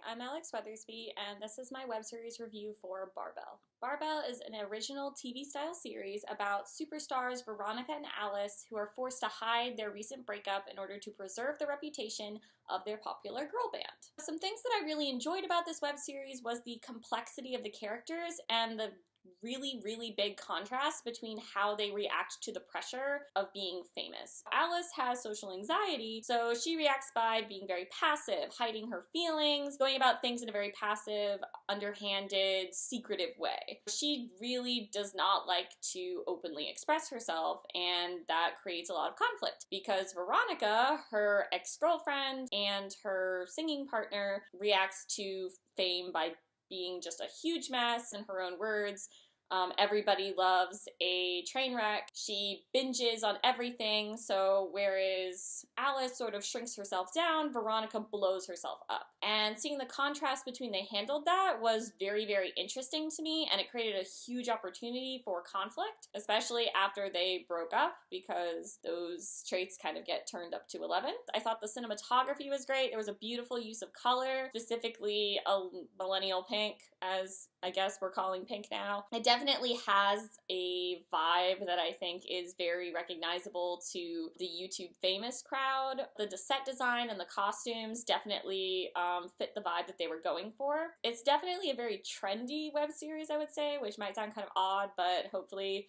I'm Alex Weathersby, and this is my web series review for Barbelle. Barbelle is an original TV-style series about superstars Veronica and Alice who are forced to hide their recent breakup in order to preserve the reputation of their popular girl band. Some things that I really enjoyed about this web series was the complexity of the characters and the really big contrast between how they react to the pressure of being famous. Alice has social anxiety, so she reacts by being very passive, hiding her feelings, going about things in a very passive, underhanded, secretive way. She really does not like to openly express herself, and that creates a lot of conflict because Veronica, her ex-girlfriend and her singing partner, reacts to fame by being just a huge mess. In her own words, everybody loves a train wreck. She binges on everything, so whereas Alice sort of shrinks herself down, Veronica blows herself up. And seeing the contrast between they handled that was very interesting to me, and it created a huge opportunity for conflict, especially after they broke up, because those traits kind of get turned up to 11. I thought the cinematography was great. There was a beautiful use of color, specifically a millennial pink, as I guess we're calling pink now. It definitely has a vibe that I think is very recognizable to the YouTube famous crowd. The set design and the costumes definitely fit the vibe that they were going for. It's definitely a very trendy web series, I would say, which might sound kind of odd, but hopefully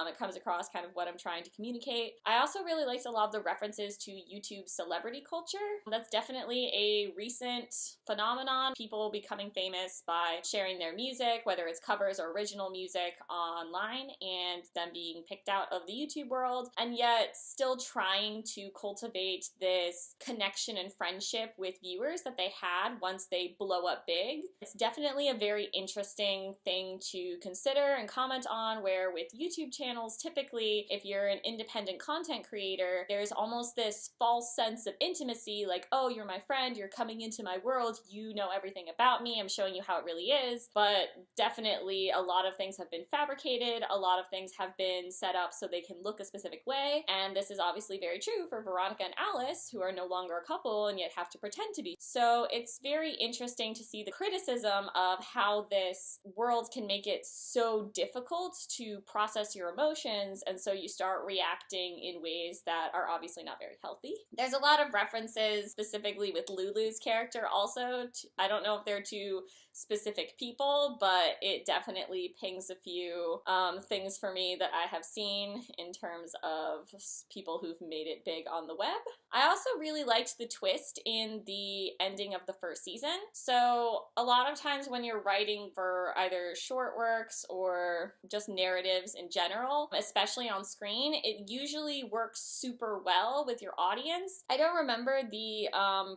it comes across kind of what I'm trying to communicate. I also really liked a lot of the references to YouTube celebrity culture. That's definitely a recent phenomenon. People becoming famous by sharing their music, whether it's covers or original music, online, and them being picked out of the YouTube world, and yet still trying to cultivate this connection and friendship with viewers that they had once they blow up big. It's definitely a very interesting thing to consider and comment on, where with YouTube channels, typically, if you're an independent content creator, there's almost this false sense of intimacy, like, oh, you're my friend, you're coming into my world, you know everything about me, I'm showing you how it really is. But definitely a lot of things have been fabricated, a lot of things have been set up so they can look a specific way, and this is obviously very true for Veronica and Alice, who are no longer a couple and yet have to pretend to be. So it's very interesting to see the criticism of how this world can make it so difficult to process your emotions, and so you start reacting in ways that are obviously not very healthy. There's a lot of references, specifically with Lulu's character also. I don't know if they're to specific people, but it definitely pings a few things for me that I have seen in terms of people who've made it big on the web. I also really liked the twist in the ending of the first season. So a lot of times when you're writing for either short works or just narratives in general, especially on screen, it usually works super well with your audience. I don't remember the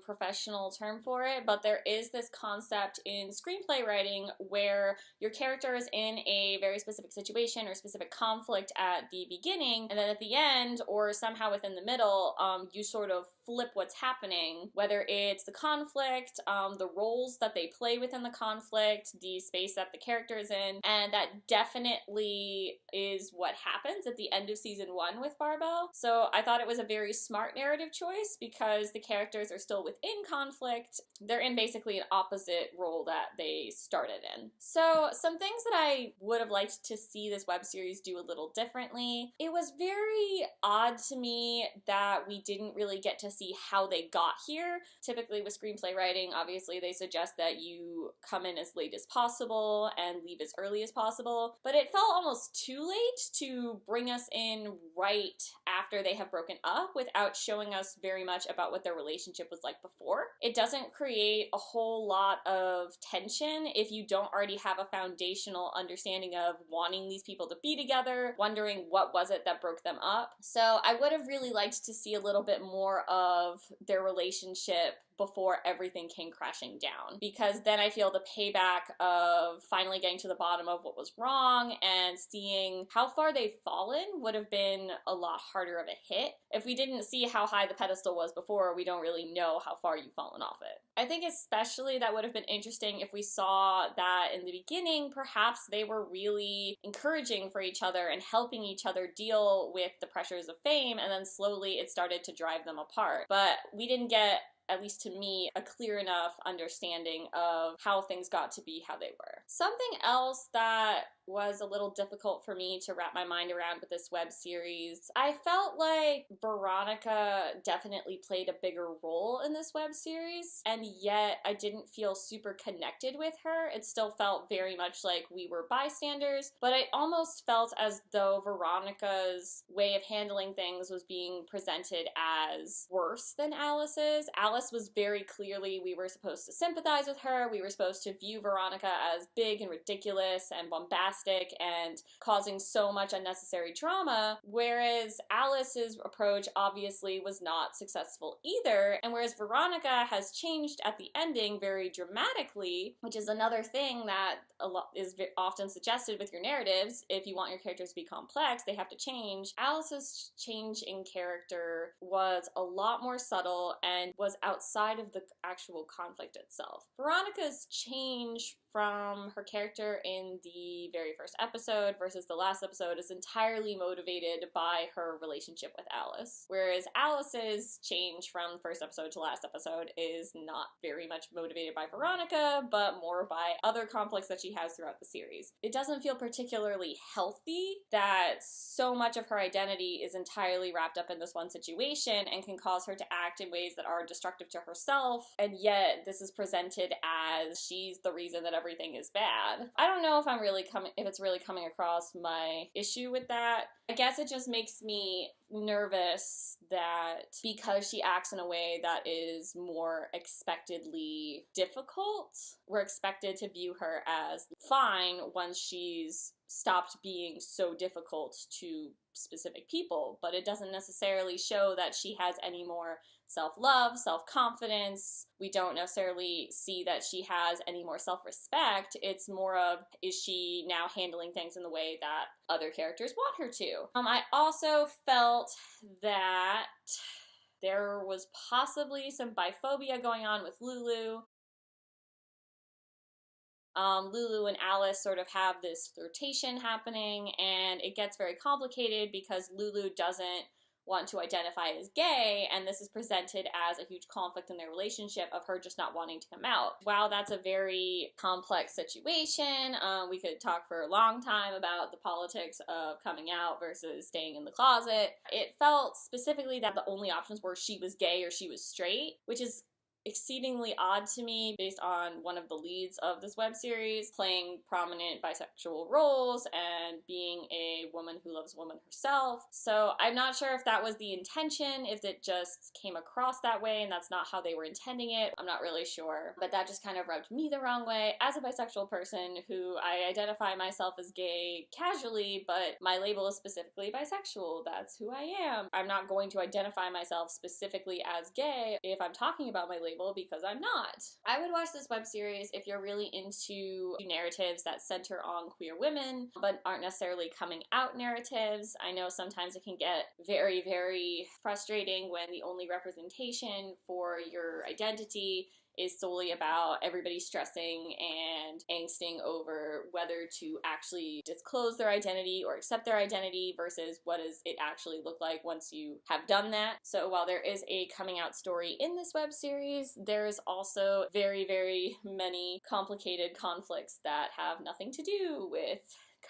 professional term for it, but there is this concept in screenplay writing where your character is in a very specific situation or specific conflict at the beginning, and then at the end, or somehow within the middle, you sort of flip what's happening, whether it's the conflict, the roles that they play within the conflict, the space that the character is in, and that definitely is what happens at the end of season 1 with Barbelle. So I thought it was a very smart narrative choice because the characters are still within conflict. They're in basically an opposite role that they started in. So some things that I would have liked to see this web series do a little differently. It was very odd to me that we didn't really get to see how they got here. Typically with screenplay writing, obviously they suggest that you come in as late as possible and leave as early as possible, but it felt almost too late to bring us in right after they have broken up without showing us very much about what their relationship was like before. It doesn't create a whole lot of tension if you don't already have a foundational understanding of wanting these people to be together, wondering what was it that broke them up. So I would have really liked to see a little bit more of their relationship before everything came crashing down, because then I feel the payback of finally getting to the bottom of what was wrong and seeing how far they've fallen would have been a lot harder of a hit. If we didn't see how high the pedestal was before, we don't really know how far you've fallen off it. I think especially that would have been interesting if we saw that in the beginning, perhaps they were really encouraging for each other and helping each other deal with the pressures of fame, and then slowly it started to drive them apart. But we didn't get at least to me, a clear enough understanding of how things got to be how they were. Something else that was a little difficult for me to wrap my mind around with this web series, I felt like Veronica definitely played a bigger role in this web series, and yet I didn't feel super connected with her. It still felt very much like we were bystanders, but it almost felt as though Veronica's way of handling things was being presented as worse than Alice's. Alice was very clearly, we were supposed to sympathize with her, we were supposed to view Veronica as big and ridiculous and bombastic and causing so much unnecessary drama, whereas Alice's approach obviously was not successful either, and whereas Veronica has changed at the ending very dramatically, which is another thing that is often suggested with your narratives. If you want your characters to be complex, they have to change. Alice's change in character was a lot more subtle and was outside of the actual conflict itself. Veronica's change from her character in the very first episode versus the last episode is entirely motivated by her relationship with Alice, whereas Alice's change from first episode to last episode is not very much motivated by Veronica, but more by other conflicts that she has throughout the series. It doesn't feel particularly healthy that so much of her identity is entirely wrapped up in this one situation and can cause her to act in ways that are destructive to herself, and yet this is presented as she's the reason that everything is bad. I don't know if it's really coming across my issue with that. I guess it just makes me nervous that because she acts in a way that is more expectedly difficult, we're expected to view her as fine once she's stopped being so difficult to specific people, but it doesn't necessarily show that she has any more self-love, self-confidence. We don't necessarily see that she has any more self-respect. It's more of, is she now handling things in the way that other characters want her to? I also felt that there was possibly some biphobia going on with Lulu. Lulu and Alice sort of have this flirtation happening, and it gets very complicated because Lulu doesn't want to identify as gay, and this is presented as a huge conflict in their relationship of her just not wanting to come out. While that's a very complex situation, we could talk for a long time about the politics of coming out versus staying in the closet. It felt specifically that the only options were she was gay or she was straight, which is exceedingly odd to me based on one of the leads of this web series playing prominent bisexual roles and being a woman who loves women herself. So I'm not sure if that was the intention, if it just came across that way and that's not how they were intending it. I'm not really sure, but that just kind of rubbed me the wrong way as a bisexual person who I identify myself as gay casually, but my label is specifically bisexual. That's who I am. I'm not going to identify myself specifically as gay if I'm talking about my label, because I'm not. I would watch this web series if you're really into narratives that center on queer women, but aren't necessarily coming out narratives. I know sometimes it can get very, very frustrating when the only representation for your identity is solely about everybody stressing and angsting over whether to actually disclose their identity or accept their identity versus what does it actually look like once you have done that. So while there is a coming out story in this web series, there's also very, very many complicated conflicts that have nothing to do with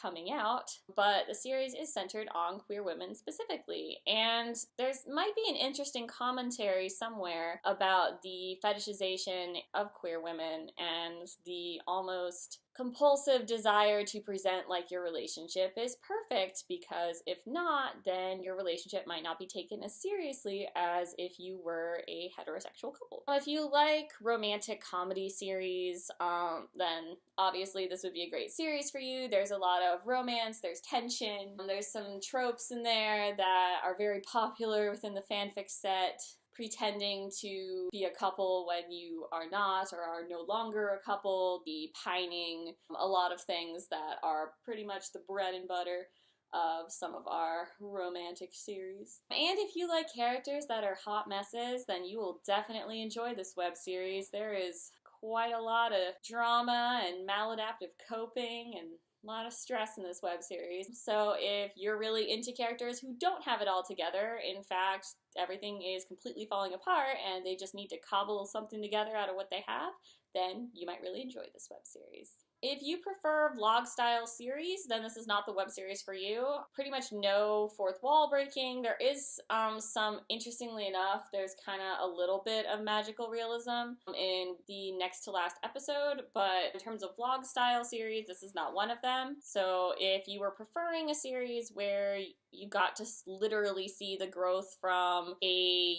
coming out, but the series is centered on queer women specifically, and there's might be an interesting commentary somewhere about the fetishization of queer women and the almost compulsive desire to present like your relationship is perfect, because if not, then your relationship might not be taken as seriously as if you were a heterosexual couple. If you like romantic comedy series, then obviously this would be a great series for you. There's a lot of romance, there's tension, there's some tropes in there that are very popular within the fanfic set. Pretending to be a couple when you are not or are no longer a couple, the pining, a lot of things that are pretty much the bread and butter of some of our romantic series. And if you like characters that are hot messes, then you will definitely enjoy this web series. There is quite a lot of drama and maladaptive coping and A lot of stress in this web series. So if you're really into characters who don't have it all together, in fact, everything is completely falling apart and they just need to cobble something together out of what they have, then you might really enjoy this web series. If you prefer vlog-style series, then this is not the web series for you. Pretty much no fourth wall breaking. There is some, interestingly enough, there's kind of a little bit of magical realism in the next to last episode, but in terms of vlog-style series, this is not one of them. So if you were preferring a series where you got to literally see the growth from a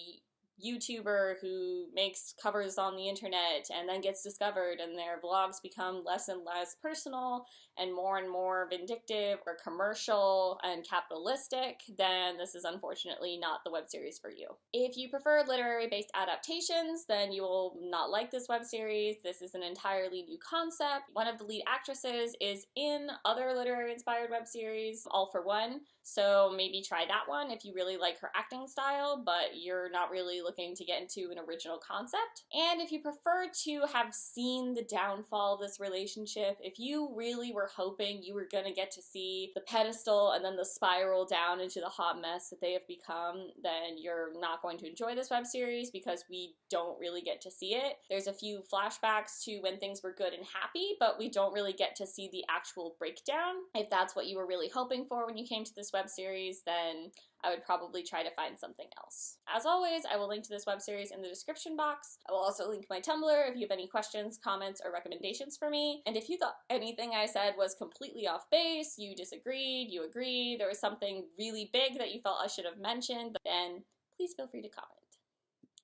YouTuber who makes covers on the internet and then gets discovered and their vlogs become less and less personal and more vindictive or commercial and capitalistic, then this is unfortunately not the web series for you. If you prefer literary-based adaptations, then you will not like this web series. This is an entirely new concept. One of the lead actresses is in other literary-inspired web series, All for One, so maybe try that one if you really like her acting style, but you're not really looking to get into an original concept. And if you prefer to have seen the downfall of this relationship, if you really were hoping you were gonna get to see the pedestal and then the spiral down into the hot mess that they have become, then you're not going to enjoy this web series because we don't really get to see it. There's a few flashbacks to when things were good and happy, but we don't really get to see the actual breakdown. If that's what you were really hoping for when you came to this web series, then I would probably try to find something else. As always, I will link to this web series in the description box. I will also link my Tumblr if you have any questions, comments, or recommendations for me. And if you thought anything I said was completely off base, you disagreed, you agreed, there was something really big that you felt I should have mentioned, then please feel free to comment.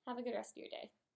Have a good rest of your day.